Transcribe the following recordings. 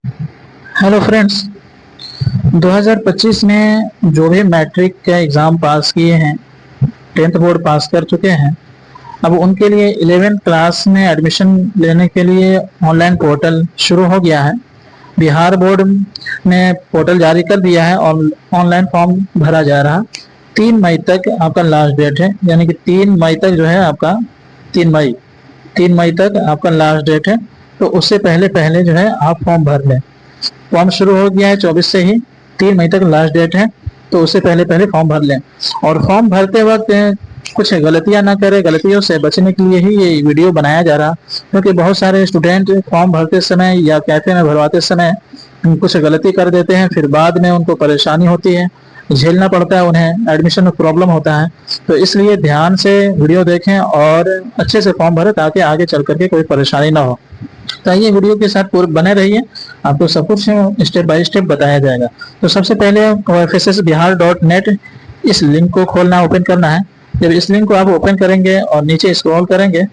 Hello friends. 2025 में जो भी मैट्रिक का एग्ज़ाम पास किए हैं, 10th बोर्ड पास कर चुके हैं, अब उनके लिए 11th क्लास में एडमिशन लेने के लिए ऑनलाइन पोर्टल शुरू हो गया है। बिहार बोर्ड ने पोर्टल जारी कर दिया है और ऑनलाइन फॉर्म भरा जा रहा। 3 मई तक आपका लास्ट डेट है, यानी कि 3 मई तक जो है आपका 3 मई 3 मई तक आपका लास्ट डेट है। तो उससे पहले पहले जो है आप फॉर्म भर लें। फॉर्म शुरू हो गया है 24 से ही, 3 मई तक लास्ट डेट है। तो उससे पहले पहले फॉर्म भर लें और फॉर्म भरते वक्त कुछ गलतियां ना करें। गलतियों से बचने के लिए ही ये वीडियो बनाया जा रहा, क्योंकि बहुत सारे स्टूडेंट फॉर्म भरते समय या कैफे में भरवाते समय कुछ गलती कर देते हैं, फिर बाद में उनको परेशानी होती है, झेलना पड़ता है, उन्हें एडमिशन में प्रॉब्लम होता है। तो इसलिए ध्यान से वीडियो देखें और अच्छे से फॉर्म भरें ताकि आगे चल करके कोई परेशानी ना हो। तो आइए वीडियो के साथ पूरे बने रहिए, आपको सब कुछ स्टेप बाय स्टेप बताया जाएगा। तो सबसे पहले OFSSBihar.net इस लिंक को खोलना, ओपन करना है। जब इस लिंक को आप ओपन करेंगे और नीचे स्क्रॉल करेंगे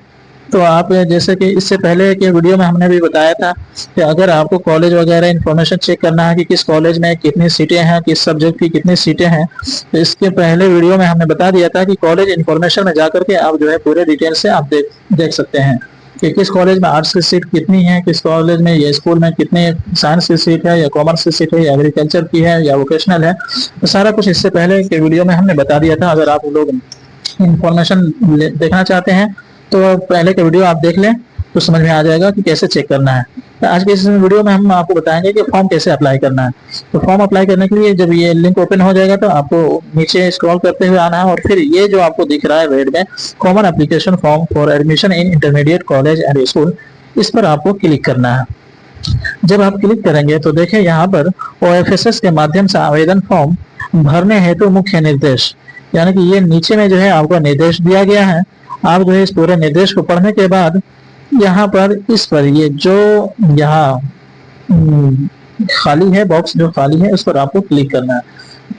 तो आप, जैसे कि इससे पहले के वीडियो में हमने भी बताया था कि अगर आपको कॉलेज वगैरह इन्फॉर्मेशन चेक करना है कि किस कॉलेज में कितनी सीटें हैं, किस सब्जेक्ट की कितनी सीटें हैं, तो इसके पहले वीडियो में हमने बता दिया था कि कॉलेज इन्फॉर्मेशन में जाकर के आप जो है पूरे डिटेल से आप देख सकते हैं कि किस कॉलेज में आर्ट्स की सीट कितनी है, किस कॉलेज में या स्कूल में कितने साइंस की सीट है या कॉमर्स की सीट है या एग्रीकल्चर की है या वोकेशनल है। तो सारा कुछ इससे पहले के वीडियो में हमने बता दिया था। अगर आप लोग इंफॉर्मेशन देखना चाहते हैं तो पहले का वीडियो आप देख लें, तो समझ में आ जाएगा कि कैसे चेक करना है। तो आज के इस वीडियो में हम आपको बताएंगे कि फॉर्म कैसे अप्लाई करना है। तो फॉर्म अप्लाई करने के लिए जब ये लिंक ओपन हो जाएगा तो आपको नीचे स्क्रॉल करते हुए आना है और फिर ये जो आपको दिख रहा है रेड में, common application form for admission in intermediate college and school, इस पर आपको क्लिक करना है। जब आप क्लिक करेंगे तो देखें यहाँ पर OFSS के माध्यम से आवेदन फॉर्म भरने हेतु मुख्य निर्देश, यानी कि ये नीचे में जो है आपको निर्देश दिया गया है। आप जो है इस पूरे निर्देश को पढ़ने के बाद यहाँ पर इस पर ये जो यहाँ खाली है, बॉक्स जो खाली है, उस पर आपको क्लिक करना है।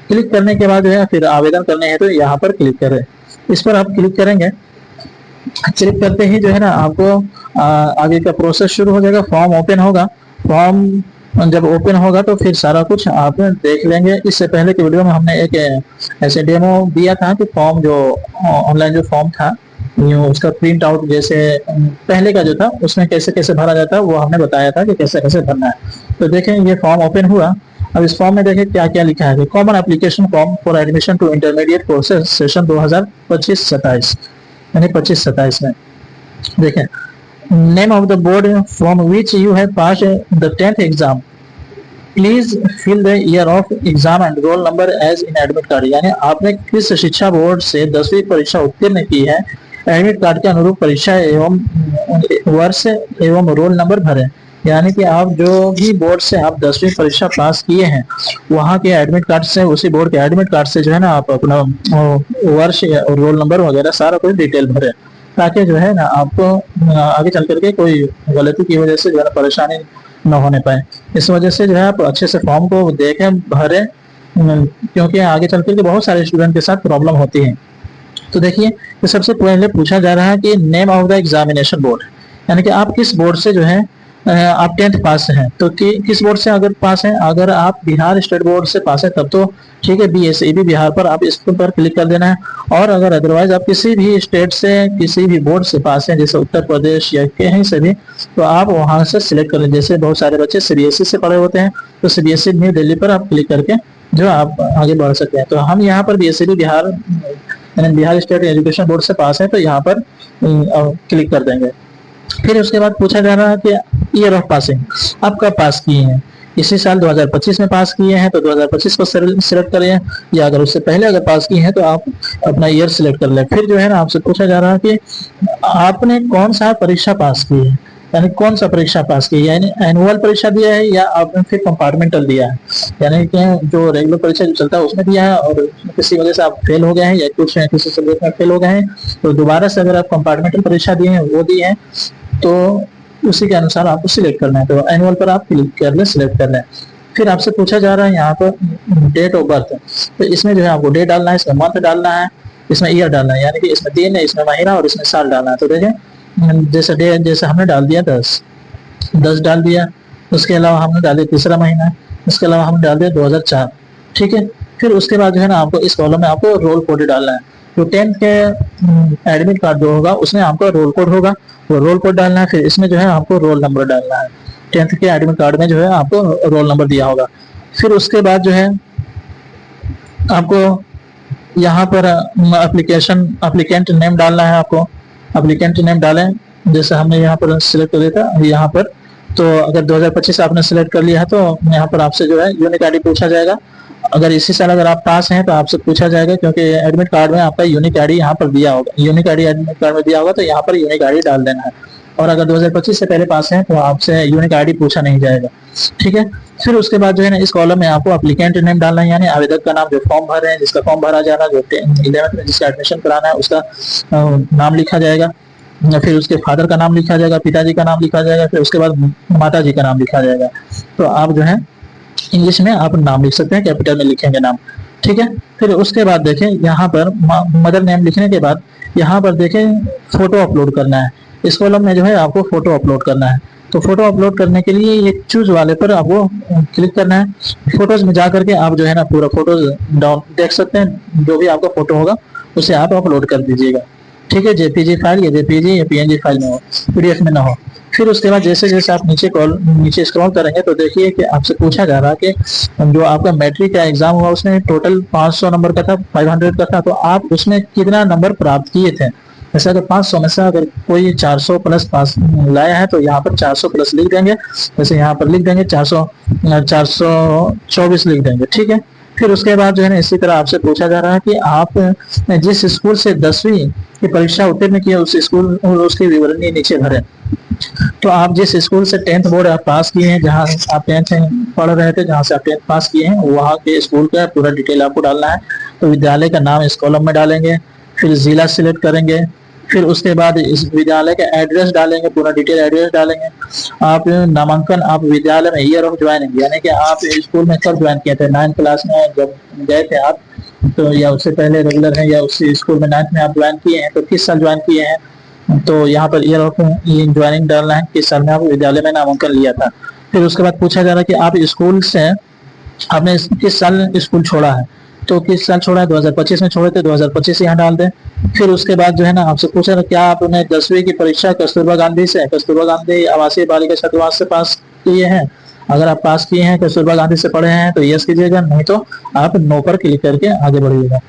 क्लिक करने के बाद जो है फिर आवेदन करने हैं तो यहाँ पर क्लिक करें। इस पर आप क्लिक करेंगे, क्लिक करते ही जो है ना आपको आगे का प्रोसेस शुरू हो जाएगा। फॉर्म ओपन होगा। फॉर्म जब ओपन होगा तो फिर सारा कुछ आप देख लेंगे। इससे पहले के वीडियो में हमने एक ऐसे डेमो दिया था कि फॉर्म जो ऑनलाइन जो फॉर्म था उसका प्रिंट आउट, जैसे पहले का जो था उसमें कैसे कैसे भरा जाता है वो हमने बताया था कि कैसे कैसे भरना है। तो देखें ये फॉर्म ओपन हुआ। अब इस फॉर्म में देखें क्या क्या लिखा है। Common application form for admission to intermediate courses session 2025-27, यानी 25-27 में देखें, name of the board from which you have passed the 10th exam, please fill the year of exam and roll number as in admit card, यानी आपने किस शिक्षा board से 10वीं परीक्षा उत्तीर्ण की है, एडमिट कार्ड के अनुरूप परीक्षा एवं वर्ष एवं रोल नंबर भरें। यानी कि आप जो भी बोर्ड से आप 10वीं परीक्षा पास किए हैं वहाँ के एडमिट कार्ड से, उसी बोर्ड के एडमिट कार्ड से जो है ना आप अपना वर्ष और रोल नंबर वगैरह सारा कुछ डिटेल भरें, ताकि जो है ना आपको आगे चल करके कोई गलती की वजह से जो है परेशानी न होने पाए। इस वजह से जो है आप अच्छे से फॉर्म को देखें, भरें, क्योंकि आगे चल करके बहुत सारे स्टूडेंट के साथ प्रॉब्लम होती है। तो देखिए, तो सबसे पहले पूछा जा रहा है कि name of the examination board, यानी कि आप किस बोर्ड से जो है आप 10th पास हैं। तो किस बोर्ड से अगर पास हैं, अगर आप बिहार स्टेट बोर्ड से पास है तब तो ठीक है, BSEB बिहार पर आप इस पर क्लिक कर देना है। और अगर अदरवाइज आप किसी भी स्टेट से किसी भी बोर्ड से पास हैं, जैसे उत्तर प्रदेश या कहीं से भी, तो आप वहां से सिलेक्ट कर लें। जैसे बहुत सारे बच्चे CBSE से पढ़े होते हैं तो CBSE न्यू दिल्ली पर आप क्लिक करके जो आप आगे बढ़ सकते हैं। तो हम यहाँ पर BSEB बिहार यानी बिहार स्टेट एजुकेशन बोर्ड से पास है तो यहाँ पर क्लिक कर देंगे। फिर उसके बाद पूछा जा रहा है कि ईयर ऑफ पासिंग, आप कब पास किए हैं। इसी साल 2025 में पास किए हैं तो 2025 को सिलेक्ट करें, या अगर उससे पहले अगर पास किए हैं तो आप अपना ईयर सिलेक्ट कर लें। फिर जो है ना आपसे पूछा जा रहा है कि आपने कौन सा परीक्षा पास की है, यानी कौन सा परीक्षा पास की है, यानी एनुअल परीक्षा दिया है या आपने फिर कंपार्टमेंटल दिया है, यानी कि जो रेगुलर परीक्षा जो चलता है उसमें दिया है और किसी वजह से आप फेल हो गए हैं या कुछ किसी सब्जेक्ट में फेल हो गए हैं तो दोबारा से अगर आप कंपार्टमेंटल परीक्षा दिए हैं वो दी है तो उसी के अनुसार आपको सिलेक्ट करना है। तो एनुअल पर आप क्लिक कर लें, सिलेक्ट कर लें। फिर आपसे पूछा जा रहा है यहाँ पर डेट ऑफ बर्थ, तो इसमें जो है आपको डेट डालना है, इसमें मंथ डालना है, इसमें ईयर डालना है, यानी कि इसमें दिन है, इसमें महीना और इसमें साल डालना है। तो देखें जैसे हमने डाल दिया 10 डाल दिया, उसके अलावा हमने डाल दिया तीसरा महीना, उसके अलावा हमने डाल दिया 2004। ठीक है, फिर उसके बाद जो है ना आपको इस कॉलम में आपको रोल कोड डालना है। तो 10th के एडमिट कार्ड जो होगा उसमें आपका रोल कोड होगा, वो रोल कोड डालना है। फिर इसमें जो है आपको रोल नंबर डालना है। 10th के एडमिट कार्ड में जो है आपको रोल नंबर दिया होगा। फिर उसके बाद जो है आपको यहाँ पर एप्लीकेशन एप्लीकेंट नेम डालना है आपको। एप्लीकेंट नेम डालें, जैसे हमने यहाँ पर सिलेक्ट कर दिया था यहाँ पर। तो अगर 2025 आपने सिलेक्ट कर लिया है तो यहाँ पर आपसे जो है यूनिक आईडी पूछा जाएगा। अगर इसी साल अगर आप पास हैं तो आपसे पूछा जाएगा, क्योंकि एडमिट कार्ड में आपका यूनिक आईडी यहाँ पर दिया होगा, यूनिक आईडी एडमिट कार्ड में दिया होगा, तो यहाँ पर यूनिक आईडी डाल देना है। और अगर 2025 से पहले पास हैं तो आपसे यूनिक आईडी पूछा नहीं जाएगा। ठीक है, फिर उसके बाद जो है ना इस कॉलम में आपको एप्लीकेंट नेम डालना है, यानी आवेदक का नाम, जो फॉर्म भर रहे हैं, जिसका फॉर्म भरा जा रहा है, जो 11th में जिसका एडमिशन कराना है उसका नाम लिखा जाएगा। फिर उसके फादर का नाम लिखा जाएगा, पिताजी का नाम लिखा जाएगा, फिर उसके बाद माता जी का नाम लिखा जाएगा। तो आप जो है इंग्लिश में आप नाम लिख सकते हैं, कैपिटल में लिखेंगे नाम। ठीक है, फिर उसके बाद देखें यहाँ पर मदर नेम लिखने के बाद यहाँ पर देखें फोटो अपलोड करना है। इस कॉलम में जो है आपको फोटो अपलोड करना है। तो फोटो अपलोड करने के लिए ये चूज वाले पर आपको क्लिक करना है। फोटोज में जा करके आप जो है ना पूरा फोटोज डाउन देख सकते हैं, जो भी आपका फोटो होगा उसे आप अपलोड कर दीजिएगा। ठीक है, जेपीजी फाइल या जेपीजी या पीएनजी फाइल में हो, पीडीएफ में ना हो। फिर उसके बाद जैसे जैसे आप नीचे स्क्रॉल करेंगे तो देखिए कि आपसे पूछा जा रहा है कि जो आपका मैट्रिक का एग्जाम हुआ उसमें टोटल 500 नंबर का था, 500 का था, तो आप उसमें कितना नंबर प्राप्त किए थे। जैसे अगर 500 में से अगर कोई 400 प्लस पास लाया है तो यहाँ पर 400 प्लस लिख देंगे। जैसे यहाँ पर लिख देंगे 424 लिख देंगे। ठीक है, फिर उसके बाद जो है ना इसी तरह आपसे पूछा जा रहा है कि आप जिस स्कूल से 10वीं की परीक्षा उत्तीर्ण किए उस स्कूल और उसकी विवरणी नीचे भरें। तो आप जिस स्कूल से 10th बोर्ड आप पास किए हैं, जहाँ आप 10th पढ़ रहे थे, जहाँ से आप 10th पास किए हैं, वहाँ के स्कूल का पूरा डिटेल आपको डालना है। तो विद्यालय का नाम इस कॉलम में डालेंगे, फिर जिला सिलेक्ट करेंगे, फिर उसके बाद इस विद्यालय का एड्रेस डालेंगे, पूरा डिटेल एड्रेस डालेंगे। आप नामांकन, आप विद्यालय में ईयर ऑफ ज्वाइनिंग, यानी कि आप स्कूल में कब ज्वाइन किए थे, 9th क्लास में जब गए थे आप, तो या उससे पहले रेगुलर है, या उसी स्कूल में 9th में आप ज्वाइन किए हैं तो किस साल ज्वाइन किए हैं। तो यहाँ पर ईयर ऑफ ज्वाइनिंग डालना है, किस साल में आप विद्यालय में नामांकन लिया था। फिर उसके बाद पूछा जा रहा है कि आप स्कूल से आपने किस साल स्कूल छोड़ा है, तो किस साल छोड़ा है, 2025 में छोड़े थे, 2025 यहाँ डाल दें। फिर उसके बाद जो है ना आपसे पूछा रहा क्या आपने 10वीं की परीक्षा कस्तूरबा गांधी आवासीय बालिका छात्रावास से पास किए हैं। अगर आप पास किए हैं, कस्तूरबा गांधी से पढ़े हैं तो यस कीजिएगा, नहीं तो आप नो पर क्लिक करके आगे बढ़िएगा।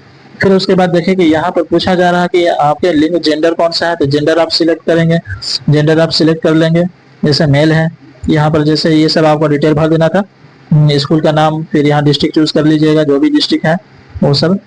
फिर उसके बाद देखिए कि यहाँ पर पूछा जा रहा है कि आपके लिंग जेंडर कौन सा है, तो जेंडर आप सिलेक्ट करेंगे, जेंडर आप सिलेक्ट कर लेंगे, जैसे मेल है। यहाँ पर जैसे ये सब आपको डिटेल भर देना था, स्कूल का नाम, फिर यहाँ डिस्ट्रिक्ट चूज कर लीजिएगा, जो भी डिस्ट्रिक्ट है वो सब।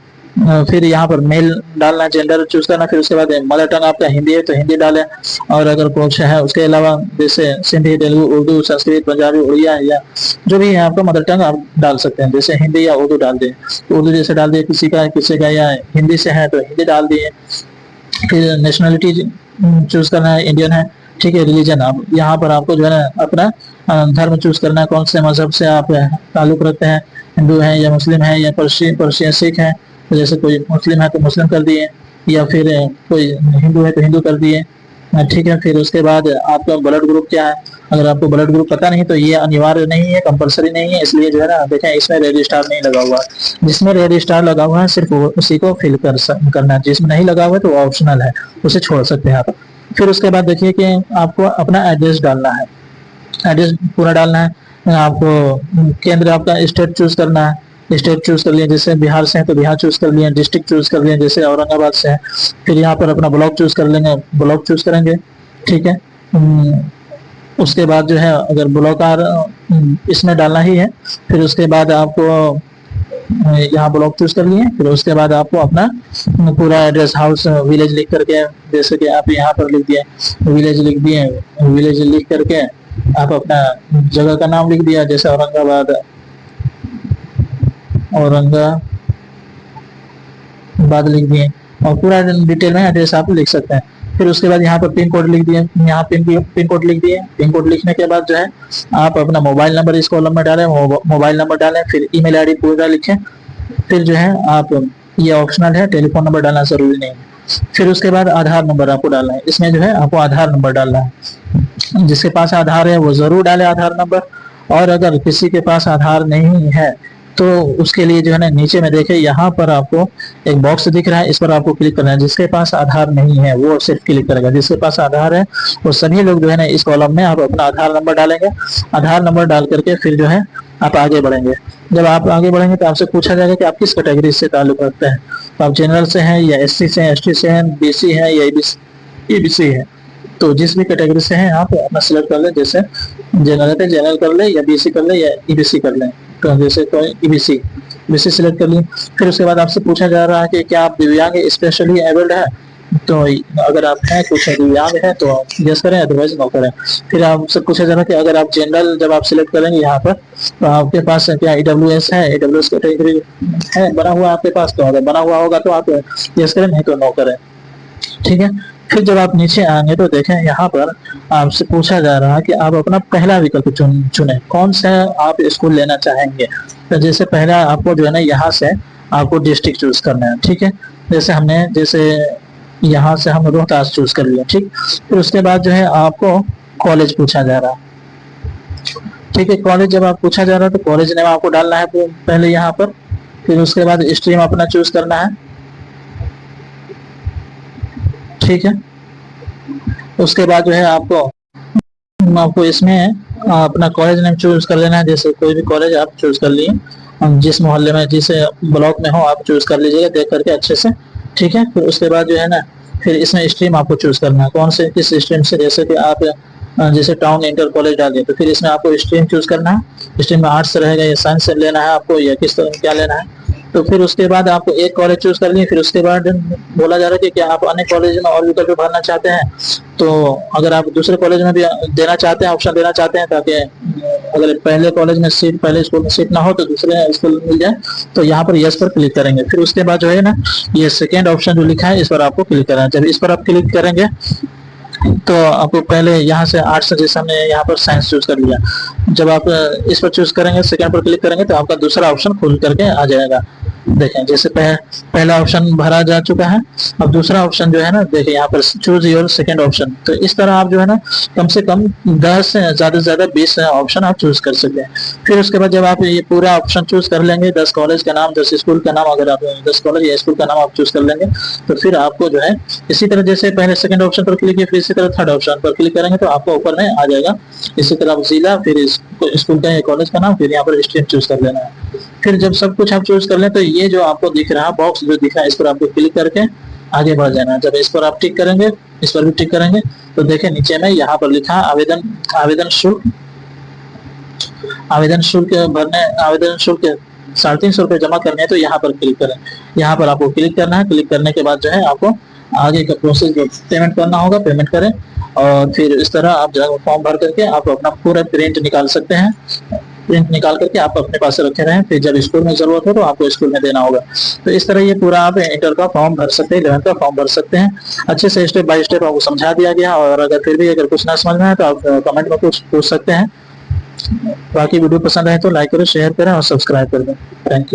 फिर यहाँ पर मेल डालना, जेंडर चूज करना। फिर उसके बाद मदर टंग आपका हिंदी है तो हिंदी डालें, और अगर कुछ है उसके अलावा जैसे सिंधी, तेलुगु, उर्दू, संस्कृत, पंजाबी, उड़िया या जो भी है आपका मदर टंग आप डाल सकते हैं, जैसे हिंदी या उर्दू डाल दें तो उर्दू जैसे डाल दिए, किसी का या हिंदी से है तो हिंदी डाल दिए। फिर नेशनलिटी चूज करना है, इंडियन है। ठीक है, रिलीजन आप यहाँ पर आपको जो है ना अपना धर्म चूज करना है, कौन से मजहब से आप ताल्लुक रखते हैं, हिंदू है या मुस्लिम है या पर्शियन सिख है। तो जैसे कोई मुस्लिम है तो मुस्लिम कर दिए, या फिर कोई हिंदू है तो हिंदू कर दिए। ठीक है, फिर उसके बाद आपका ब्लड ग्रुप क्या है। अगर आपको ब्लड ग्रुप पता नहीं तो ये अनिवार्य नहीं है, कंपलसरी नहीं है, इसलिए जो है ना देखें इसमें रेड स्टार नहीं लगा हुआ। जिसमें रेड स्टार लगा हुआ है सिर्फ उसी को फिल करना है, जिसमें नहीं लगा हुआ है तो वो ऑप्शनल है, उसे छोड़ सकते हैं आप। फिर उसके बाद देखिए कि आपको अपना एड्रेस डालना है, एड्रेस पूरा डालना है आपको। केंद्र आपका स्टेट चूज करना है, स्टेट चूज कर लिया, जैसे बिहार से है तो बिहार चूज कर लिया, डिस्ट्रिक्ट चूज कर लिया, जैसे औरंगाबाद से है। फिर यहाँ पर अपना ब्लॉक चूज कर लेंगे, ब्लॉक चूज करेंगे। ठीक है, उसके बाद जो है अगर ब्लॉक आर इसमें डालना ही है, फिर उसके बाद आपको यहाँ ब्लॉक चूज कर लिए। फिर उसके बाद आपको अपना पूरा एड्रेस, हाउस, विलेज लिख करके, जैसे कि आप यहाँ पर लिख दिए विलेज, लिख दिए विलेज, लिख करके आप अपना जगह का नाम लिख दिया, जैसे औरंगाबाद लिख दिए, और पूरा डिटेल में एड्रेस आप लिख सकते हैं। फिर उसके बाद यहाँ पर पिन कोड लिख दिए, यहाँ पिन कोड लिख दिए। पिन कोड लिखने के बाद जो है आप अपना मोबाइल नंबर इस कॉलम में डालें, मोबाइल नंबर डालें, फिर ईमेल आईडी पूरा लिखें। फिर जो है आप, ये ऑप्शनल है, टेलीफोन नंबर डालना जरूरी नहीं है। फिर उसके बाद आधार नंबर आपको डालना है, इसमें जो है आपको आधार नंबर डालना है। जिसके पास आधार है वो जरूर डाले आधार नंबर, और अगर किसी के पास आधार नहीं है तो उसके लिए जो है ना नीचे में देखे यहाँ पर आपको एक बॉक्स दिख रहा है, इस पर आपको क्लिक करना है। जिसके पास आधार नहीं है वो सिर्फ क्लिक करेगा, जिसके पास आधार है वो सभी लोग जो है ना इस कॉलम में आप अपना आधार नंबर डालेंगे। आधार नंबर डाल करके फिर जो है आप आगे बढ़ेंगे। जब आप आगे बढ़ेंगे तो आपसे पूछा जाएगा कि आप किस कैटेगरी से ताल्लुक रखते हैं, तो आप जनरल से हैं या एससी से हैं, एसटी से हैं, बीसी हैं या ईबीसी है। तो जिस भी कैटेगरी से हैं आप अपना सिलेक्ट कर लें। जैसे जनरल है जनरल कर ले, या बीसी कर ले, या ईबीसी कर लें। तो जैसे तो ईबीसी बीसी सिलेक्ट कर ली। फिर उसके बाद आपसे पूछा जा रहा है कि क्या आप दिव्यांग स्पेशली एबल्ड है, तो अगर आप हैं कुछ दिव्यांग है तो आप यस करें, अदरवाइज नो करें। फिर आपसे पूछा जा रहा है कि अगर आप जनरल जब आप सिलेक्ट करेंगे यहाँ पर तो आपके पास क्या ईडब्ल्यूएस है, ईडब्ल्यूएस कैटेगरी है बना हुआ आपके पास, तो अगर बना हुआ होगा तो आप यस करें, नहीं तो नो करें। ठीक है। फिर जब आप नीचे आएंगे तो देखें यहाँ पर आपसे पूछा जा रहा है कि आप अपना पहला विकल्प चुने, कौन सा आप स्कूल लेना चाहेंगे। तो जैसे पहला आपको जो है ना यहाँ से आपको डिस्ट्रिक्ट चूज करना है। ठीक है, जैसे यहाँ से हम रोहतास चूज कर लिया। ठीक, फिर उसके बाद जो है आपको कॉलेज पूछा जा रहा है। ठीक है, कॉलेज जब आप पूछा जा रहा है तो कॉलेज नेम आपको डालना है पहले यहाँ पर। फिर उसके बाद स्ट्रीम अपना चूज करना है। ठीक है, उसके बाद जो है आपको इसमें अपना कॉलेज नेम चूज कर लेना है। जैसे कोई भी कॉलेज आप चूज कर लिए, जिस मोहल्ले में जिस ब्लॉक में हो आप चूज कर लीजिएगा देख करके अच्छे से। ठीक है, फिर उसके बाद जो है ना फिर इसमें स्ट्रीम आपको चूज करना है, कौन से किस स्ट्रीम से। जैसे कि आप जैसे टाउन इंटर कॉलेज डालिए तो फिर इसमें आपको स्ट्रीम चूज करना है। स्ट्रीम में आर्ट्स रहेगा या साइंस से लेना है आपको, या किस तरह क्या लेना है। तो फिर उसके बाद आपको एक कॉलेज चूज कर लिए। फिर उसके बाद बोला जा रहा है कि क्या आप अन्य कॉलेज में और विकल्प भरना चाहते हैं, तो अगर आप दूसरे कॉलेज में भी देना चाहते हैं, ऑप्शन देना चाहते हैं, ताकि अगर पहले कॉलेज में सीट, पहले स्कूल में सीट ना हो तो दूसरे स्कूल मिल जाए, तो यहाँ पर यस पर क्लिक करेंगे। फिर उसके बाद जो है ना ये सेकेंड ऑप्शन जो लिखा है इस पर आपको क्लिक करना है। जब इस पर आप क्लिक करेंगे तो आपको पहले यहाँ से आर्ट्स, जैसे हमने यहाँ पर साइंस चूज कर लिया, जब आप इस पर चूज करेंगे, सेकंड पर क्लिक करेंगे तो आपका दूसरा ऑप्शन खुल करके आ जाएगा। देखें जैसे पहला ऑप्शन भरा जा चुका है, अब दूसरा ऑप्शन जो है ना देखिए यहाँ पर चूज योर सेकंड ऑप्शन। तो इस तरह आप जो है ना कम से कम 10 से ज्यादा 20 ऑप्शन आप चूज कर सकते हैं। फिर उसके बाद जब आप ये पूरा ऑप्शन चूज कर लेंगे, 10 कॉलेज का नाम, 10 स्कूल का नाम, अगर आप 10 कॉलेज या स्कूल का नाम आप चूज कर लेंगे तो फिर आपको जो है इसी तरह जैसे पहले सेकंड ऑप्शन पर क्लिक किया, फिर इसी तरह थर्ड ऑप्शन पर क्लिक करेंगे तो आपको ऊपर में आ जाएगा। इसी तरह जिला, फिर स्कूल का या कॉलेज का नाम, फिर यहाँ पर स्ट्रीम चूज कर लेना है। फिर जब सब कुछ आप चूज कर लें तो ये जो आपको दिख रहा है बॉक्स जो दिख रहा है इस पर आपको क्लिक करके आगे बढ़ जाना है। जब इस पर आप टिक करेंगे, इस पर भी टिक करेंगे तो देखें नीचे में यहाँ पर लिखा है आवेदन शुल्क भरने, आवेदन शुल्क 350 रुपए जमा करने हैं, तो यहाँ पर क्लिक करें। यहाँ पर आपको क्लिक करना है। क्लिक करने के बाद जो है आपको आगे का प्रोसेस जो पेमेंट करना होगा पेमेंट करें, और फिर इस तरह आप जो फॉर्म भर करके आप अपना पूरा प्रिंट निकाल सकते हैं। प्रिंट निकाल करके आप अपने पास रखे रहें, फिर जब स्कूल में जरूरत हो तो आपको स्कूल में देना होगा। तो इस तरह ये पूरा आप इंटर का फॉर्म भर सकते हैं, 11th का फॉर्म भर सकते हैं। अच्छे से स्टेप बाय स्टेप आपको समझा दिया गया, और अगर फिर भी अगर कुछ ना समझ में आए तो आप कमेंट में कुछ पूछ सकते हैं। बाकी वीडियो पसंद आए तो लाइक करें, शेयर करें और सब्सक्राइब कर दें। Thank you.